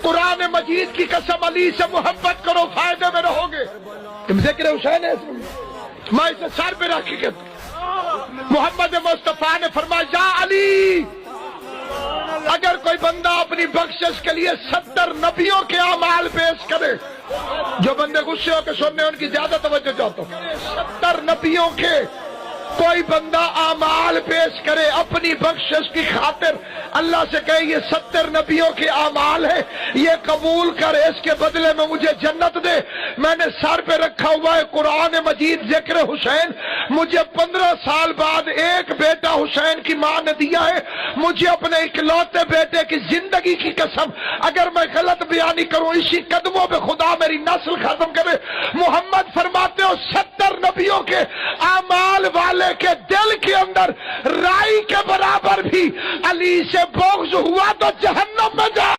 قرآن مجید کی قسم علی سے محبت کرو فائدے میں رہو گے. تم ذکر حسین ہے میں اسے سر پہ رکھ کے محمد مصطفیٰ نے فرمایا یا علی اگر کوئی بندہ اپنی بخشش کے لیے 70 نبیوں کے اعمال پیش کرے، جو بندے غصے ہو کے سننے ان کی زیادہ توجہ چاہتا ہوں، 70 نبیوں کے کوئی بندہ اعمال پیش کرے اپنی بخشش کی خاطر، اللہ سے کہے یہ 70 نبیوں کے اعمال ہے، یہ قبول کر، اس کے بدلے میں مجھے جنت دے. میں نے سر پہ رکھا ہوا ہے قرآن مجید ذکر حسین، مجھے 15 سال بعد ایک بیٹا حسین کی ماں نے دیا ہے، مجھے اپنے اکلوتے بیٹے کی زندگی کی قسم اگر میں غلط بیانی کروں اسی قدموں پہ خدا میری نسل ختم کرے. محمد فرماتے ہو 70 نبیوں کے اعمال والے کے دل کے اندر رائی کے برابر بھی علی سے بغض ہوا تو جہنم میں جا